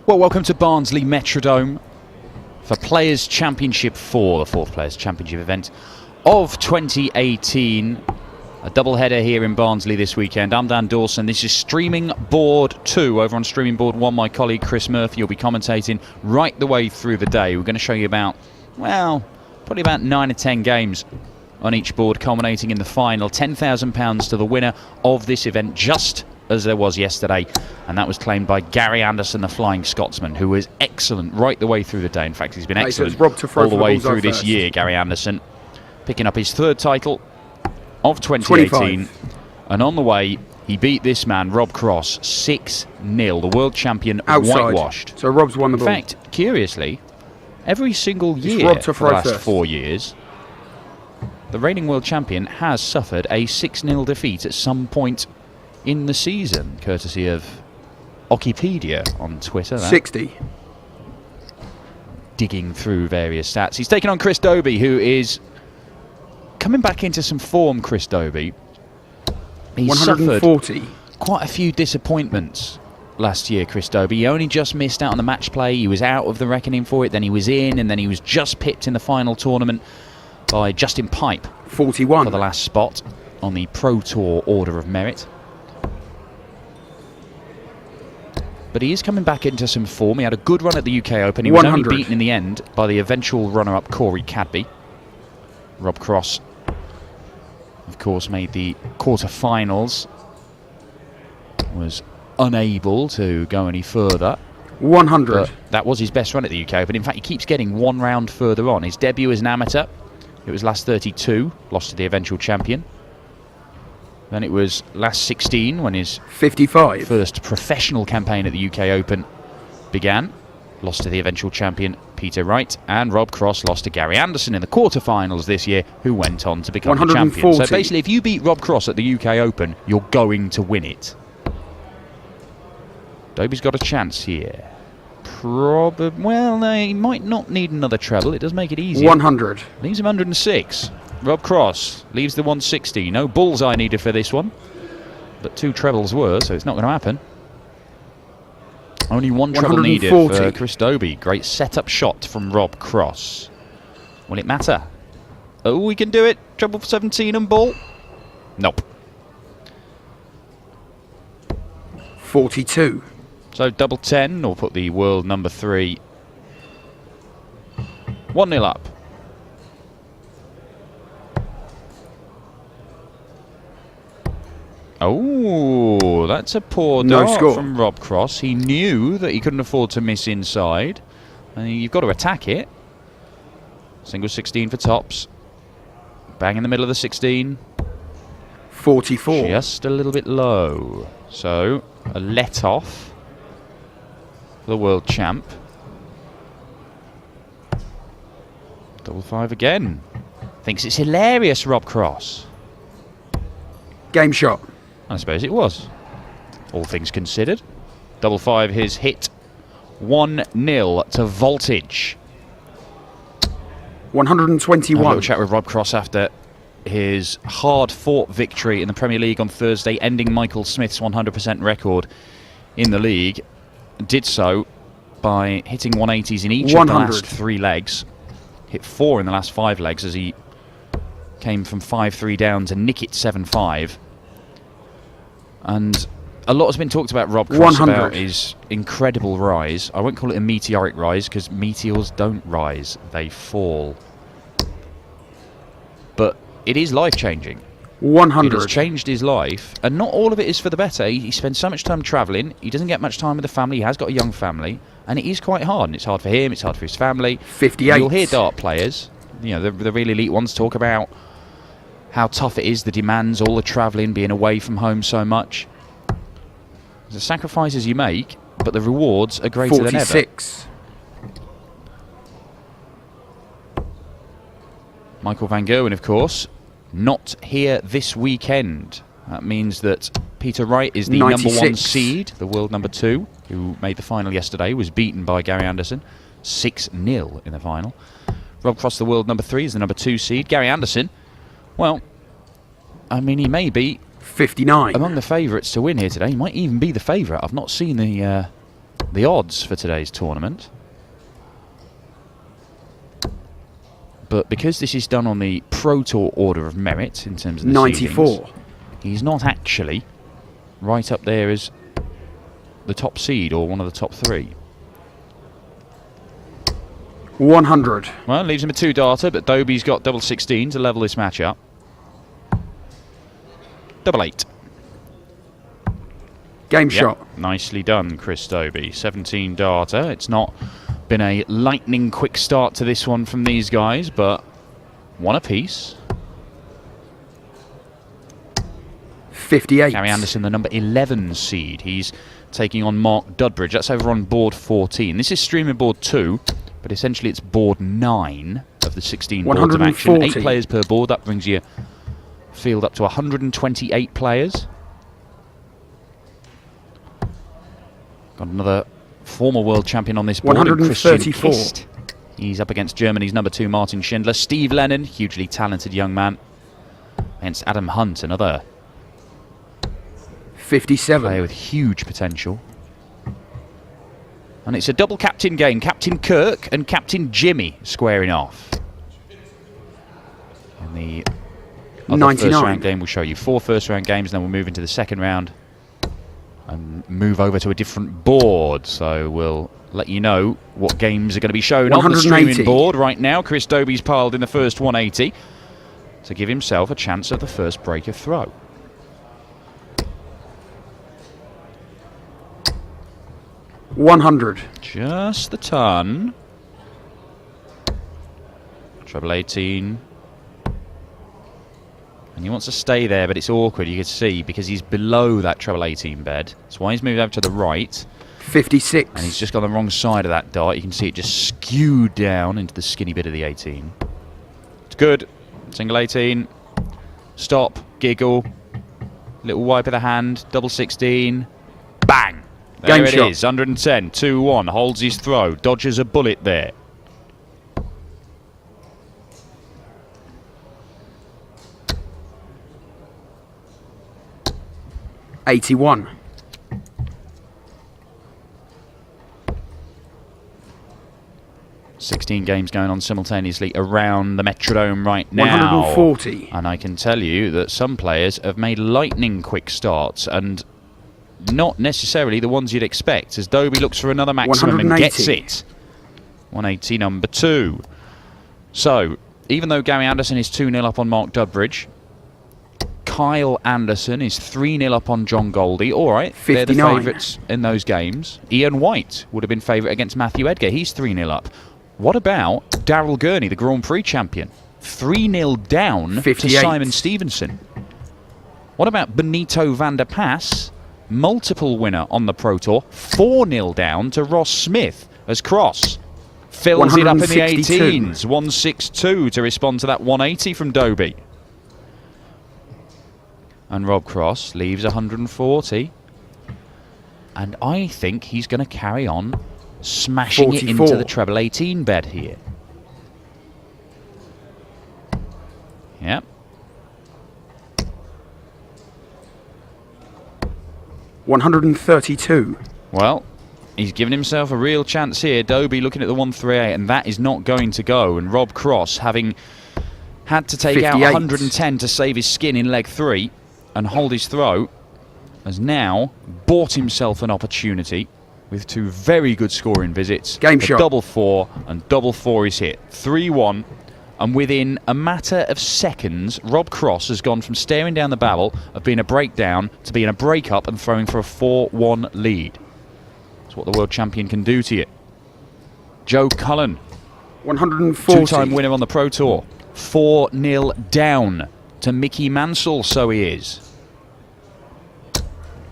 Well, welcome to Barnsley Metrodome for Players' Championship 4, the fourth Players' Championship event of 2018. A double-header here in Barnsley this weekend. I'm Dan Dawson. This is Streaming Board 2. Over on Streaming Board 1, my colleague Chris Murphy will be commentating right the way through the day. We're going to show you about, well, probably about 9 or 10 games on each board, culminating in the final. £10,000 to the winner of this event, just as there was yesterday, and that was claimed by Gary Anderson, the Flying Scotsman, who was excellent right the way through the day. In fact, he's been excellent all the way through this year, Gary Anderson, picking up his third title of 2018. 25. And on the way, he beat this man, Rob Cross, 6-0, the world champion, whitewashed. So Rob's won the ball. In fact, curiously, every single year for the last 4 years, the reigning world champion has suffered a 6-0 defeat at some point in the season, courtesy of Wikipedia on Twitter. 60. Digging through various stats. He's taken on Chris Dobey, who is coming back into some form, Chris Dobey. He's 140. suffered quite a few disappointments last year, Chris Dobey. He only just missed out on the match play. He was out of the reckoning for it, then he was in, and then he was just pipped in the final tournament by Justin Pipe 41 for the last spot on the Pro Tour Order of Merit. But he is coming back into some form. He had a good run at the UK Open. He was only beaten in the end by the eventual runner-up Corey Cadby. Rob Cross, of course, made the quarter-finals. Was unable to go any further. 100. But that was his best run at the UK Open. In fact, he keeps getting one round further on. His debut as an amateur, it was last 32, lost to the eventual champion. Then it was last 16 when his 55 first professional campaign at the UK Open began. Lost to the eventual champion Peter Wright, and Rob Cross lost to Gary Anderson in the quarterfinals this year, who went on to become the champion. So basically, if you beat Rob Cross at the UK Open, you're going to win it. Dobey's got a chance here. Well, he might not need another treble. It does make it easier. 100. Leaves him 106. Rob Cross leaves the 160. No bullseye needed for this one, but 2 trebles were, so it's not going to happen. Only 1 treble needed for Chris Dobey. Great setup shot from Rob Cross. Will it matter? Oh, we can do it. Treble for 17 and ball. Nope. 42. So double 10, or put the world number 3. 1-0 up. Oh, that's a poor dart from Rob Cross. He knew that he couldn't afford to miss inside. And you've got to attack it. Single 16 for tops. Bang in the middle of the 16. 44. Just a little bit low. So, a let-off for the world champ. Double 5 again. Thinks it's hilarious, Rob Cross. Game shot. I suppose it was, all things considered. Double 5, his hit. 1-0 to Voltage. 121. A little chat with Rob Cross after his hard-fought victory in the Premier League on Thursday, ending Michael Smith's 100% record in the league. Did so by hitting 180s in each of the last 3 legs. Hit 4 in the last 5 legs as he came from 5-3 down to nick it 7-5. And a lot has been talked about Rob Cross, about his incredible rise. I won't call it a meteoric rise, because meteors don't rise, they fall. But it is life-changing. 100. It has changed his life, and not all of it is for the better. He spends so much time travelling, he doesn't get much time with the family, he has got a young family, and it is quite hard. And it's hard for him, it's hard for his family. 58. You'll hear dart players, you know, the really elite ones, talk about how tough it is, the demands, all the travelling, being away from home so much. The sacrifices you make, but the rewards are greater 46. than ever. Michael van Gerwen, of course, not here this weekend. That means that Peter Wright is the 96. number 1 seed, the world number 2, who made the final yesterday, was beaten by Gary Anderson, 6-0 in the final. Rob Cross, the world number 3, is the number 2 seed. Gary Anderson, well, I mean, he may be 59 among the favourites to win here today. He might even be the favourite. I've not seen the the odds for today's tournament. But because this is done on the Pro Tour order of merit in terms of the 94. seedings, he's not actually right up there as the top seed or one of the top 3. 100. Well, leaves him a 2-darter, but Dobey's got double 16 to level this match up. Double 8. Game shot. Nicely done, Chris Dobey. 17-darter. It's not been a lightning quick start to this one from these guys, but one apiece. 58. Gary Anderson, the number 11 seed. He's taking on Mark Dudbridge. That's over on board 14. This is streaming board 2, but essentially it's board 9 of the 16 boards of action. 8 players per board. That brings you field up to 128 players. Got another former world champion on this board, 134. Christian Kist. He's up against Germany's number 2, Martin Schindler. Steve Lennon, hugely talented young man, against Adam Hunt, another 57. player with huge potential. And it's a double captain game. Captain Kirk and Captain Jimmy squaring off. In the other 99. first round game, we'll show you 4 first round games, and then we'll move into the second round and move over to a different board. So we'll let you know what games are going to be shown on the streaming board right now. Chris Dobey's piled in the first 180 to give himself a chance at the first break of throw. $100. Just the ton. Treble 18. And he wants to stay there, but it's awkward, you can see, because he's below that treble 18 bed. That's why he's moved over to the right. 56. And he's just got the wrong side of that dart. You can see it just skewed down into the skinny bit of the 18. It's good. Single 18. Stop. Giggle. Little wipe of the hand. Double 16. Bang! There Game it shot. is. 110. 2-1. Holds his throw. Dodges a bullet there. $81. $16 games going on simultaneously around the Metrodome right now. 140. And I can tell you that some players have made lightning quick starts, and not necessarily the ones you'd expect, as Dobey looks for another maximum and gets it. 180 number 2. So, even though Gary Anderson is 2-0 up on Mark Dudbridge, Kyle Anderson is 3-0 up on John Goldie. All right, 59. they're the favourites in those games. Ian White would have been favourite against Matthew Edgar. He's 3-0 up. What about Daryl Gurney, the Grand Prix champion? 3-0 down 58. to Simon Stevenson. What about Benito van der Pas, multiple winner on the Pro Tour? 4-0 down to Ross Smith as Cross fills it up in the 18s. 162 to respond to that 180 from Dobey. And Rob Cross leaves 140. And I think he's going to carry on smashing 44. it into the treble 18 bed here. Yep. 132. Well, he's given himself a real chance here. Dobey looking at the 138, and that is not going to go. And Rob Cross, having had to take 58. out 110 to save his skin in leg 3 and hold his throw, has now bought himself an opportunity with 2 very good scoring visits. Game a shot. double 4, and double 4 is hit. 3-1, and within a matter of seconds, Rob Cross has gone from staring down the barrel of being a breakdown to being a break-up and throwing for a 4-1 lead. That's what the world champion can do to you. Joe Cullen, 140. 2-time winner on the Pro Tour. 4-0 down to Mickey Mansell, so he is.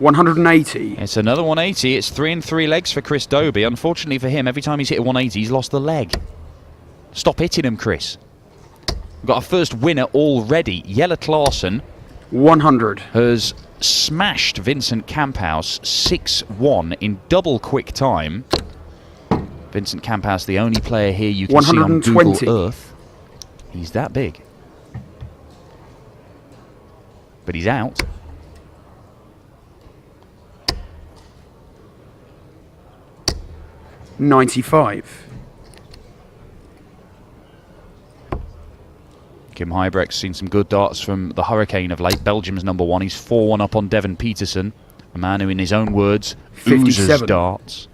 180. It's another 180. It's 3 and 3 legs for Chris Dobey. Unfortunately for him, every time he's hit a 180, he's lost the leg. Stop hitting him, Chris. We've got our first winner already. Jelle Claesson 100. has smashed Vincent Kamphaus 6-1 in double quick time. Vincent Kamphaus, the only player here you can see on 120. Google Earth. He's that big. But he's out. 95. Kim Huybrecht's seen some good darts from the Hurricane of late. Belgium's #1. He's 4-1 up on Devon Peterson, a man who, in his own words, oozes 57. darts.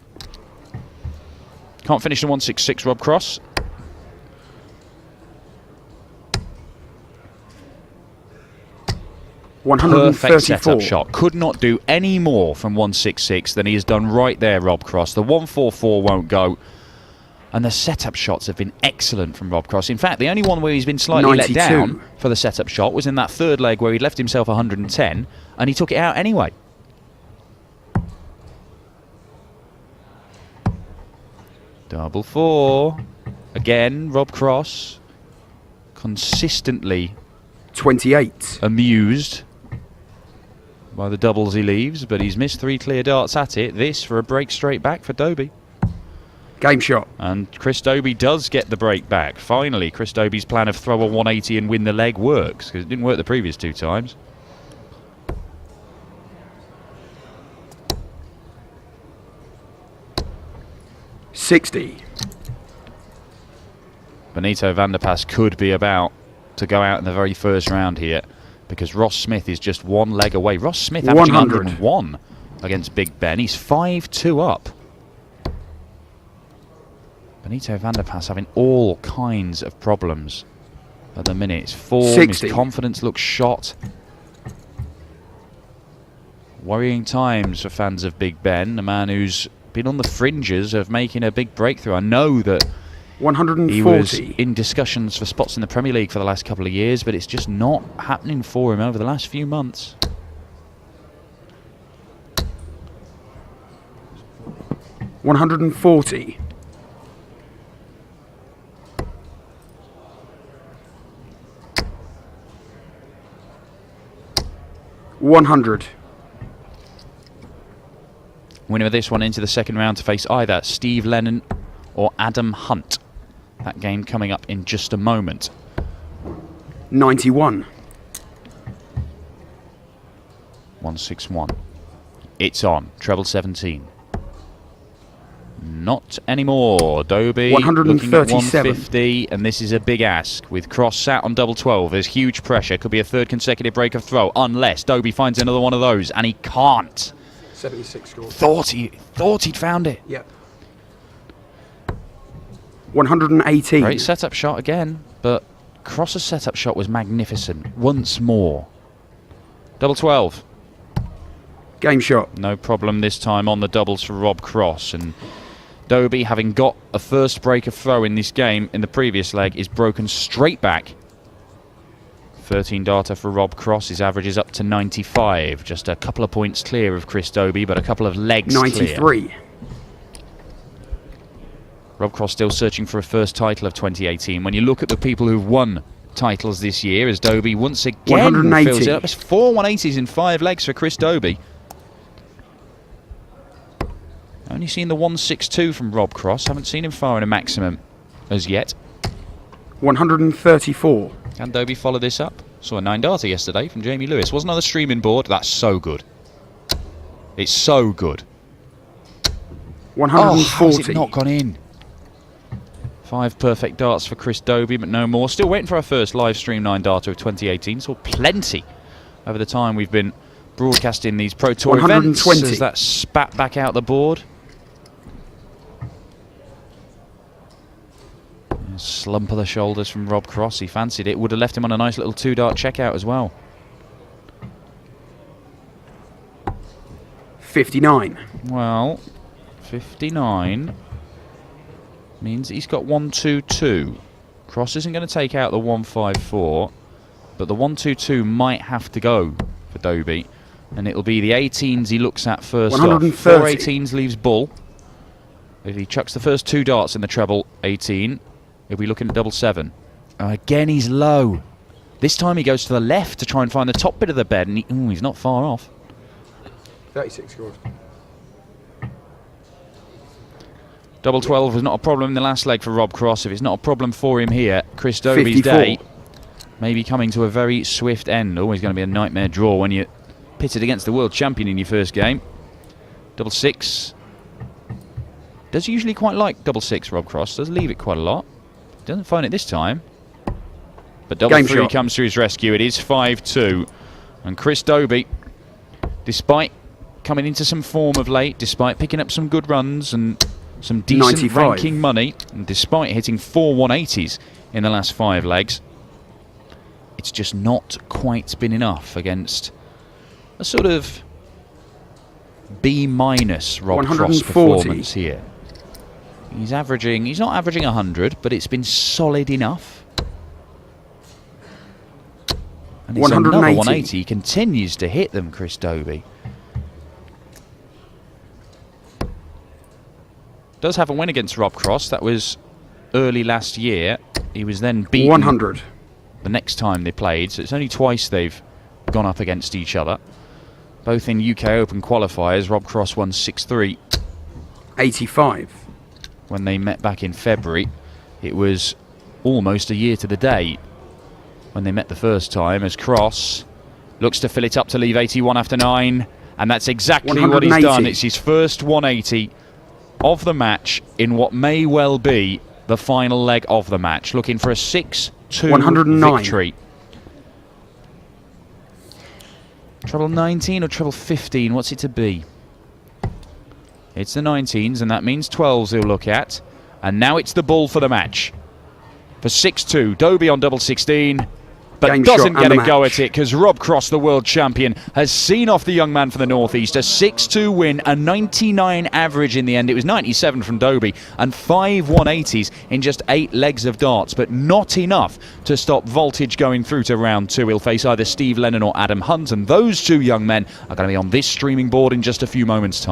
Can't finish the 166, Rob Cross. Perfect setup shot. Could not do any more from 166 than he has done right there, Rob Cross. The 144 won't go. And the setup shots have been excellent from Rob Cross. In fact, the only one where he's been slightly 92. let down for the setup shot was in that third leg where he left himself 110 and he took it out anyway. Double four. Again, Rob Cross consistently 28. amused by the doubles he leaves, but he's missed 3 clear darts at it. This for a break straight back for Dobey. Game shot. And Chris Dobey does get the break back. Finally, Chris Dobey's plan of throw a 180 and win the leg works, because it didn't work the previous 2 times. $60. Benito van der Pas could be about to go out in the very first round here, because Ross Smith is just 1 leg away. Ross Smith averaging 101 against Big Ben. He's 5-2 up. Benito van der Pas having all kinds of problems at the minute. His form, 60. his confidence looks shot. Worrying times for fans of Big Ben, a man who's been on the fringes of making a big breakthrough. I know that 140. he was in discussions for spots in the Premier League for the last couple of years, but it's just not happening for him over the last few months. $140. $100. Winner of this one into the second round to face either Steve Lennon or Adam Hunt. That game coming up in just a moment. 91. 161. It's on. Treble 17. Not anymore. Dobey looking at 150, and this is a big ask. With Cross sat on double 12, there's huge pressure. Could be a 3rd consecutive break of throw, unless Dobey finds another one of those, and he can't. 76 score. Thought he'd found it. Yep. 118. Great setup shot again, but Cross's setup shot was magnificent once more. Double 12. Game shot. No problem this time on the doubles for Rob Cross, and Dobey, having got a first break of throw in this game in the previous leg, is broken straight back. 13 darter for Rob Cross. His average is up to 95. Just a couple of points clear of Chris Dobey, but a couple of legs 93. clear. Rob Cross still searching for a first title of 2018. When you look at the people who've won titles this year, as Dobey once again 180. fills it up. It's 4 180s in 5 legs for Chris Dobey. Only seen the 162 from Rob Cross. Haven't seen him fire in a maximum as yet. 134. Can Dobey follow this up? Saw a 9 darter yesterday from Jamie Lewis. Wasn't on the streaming board. That's so good. It's so good. 140. Oh, how has it not gone in? 5 perfect darts for Chris Dobey, but no more. Still waiting for our first live stream 9 darter of 2018. Saw plenty over the time we've been broadcasting these Pro Tour 120. events as that spat back out the board. Slump of the shoulders from Rob Cross. He fancied it. Would have left him on a nice little 2-dart checkout as well. 59. Well, 59 means he's got 122. Cross isn't going to take out the 154, but the 122 might have to go for Dobey, and it'll be the 18s he looks at first off. 4 18s leaves bull. If he chucks the first 2 darts in the treble 18, he'll be looking at double 7. Again, he's low. This time he goes to the left to try and find the top bit of the bed, and he's not far off. 36 scores. Double 12 was not a problem in the last leg for Rob Cross. If it's not a problem for him here, Chris Dobey's 54. day may be coming to a very swift end. Always going to be a nightmare draw when you're pitted against the world champion in your first game. Double 6. Does usually quite like double six, Rob Cross. Does leave it quite a lot. Doesn't find it this time. But double Game three shot. comes to his rescue. It is 5-2. And Chris Dobey, despite coming into some form of late, despite picking up some good runs and some decent 95. ranking money, and despite hitting 4 180s in the last 5 legs, it's just not quite been enough against a sort of B- Rob Cross 140. performance here. He's not averaging 100, but it's been solid enough. And it's another 180. 180. He continues to hit them, Chris Dobey. Does have a win against Rob Cross. That was early last year. He was then beaten 100. the next time they played, so it's only twice they've gone up against each other. Both in UK Open qualifiers. Rob Cross won 6-3. 85. When they met back in February. It was almost a year to the day when they met the first time, as Cross looks to fill it up to leave 81 after 9, and that's exactly what he's 180. done. It's his first 180 of the match in what may well be the final leg of the match, looking for a 6-2 109. victory. Treble 19 or treble 15? What's it to be? It's the 19s, and that means 12s he'll look at. And now it's the bull for the match. For 6-2, Dobey on double 16, but Game doesn't shot get and a the go match. at it because Rob Cross, the world champion, has seen off the young man from the northeast. A 6-2 win, a 99 average in the end. It was 97 from Dobey and 5 180s in just 8 legs of darts, but not enough to stop Voltage going through to round 2. He'll face either Steve Lennon or Adam Hunt, and those two young men are going to be on this streaming board in just a few moments' time.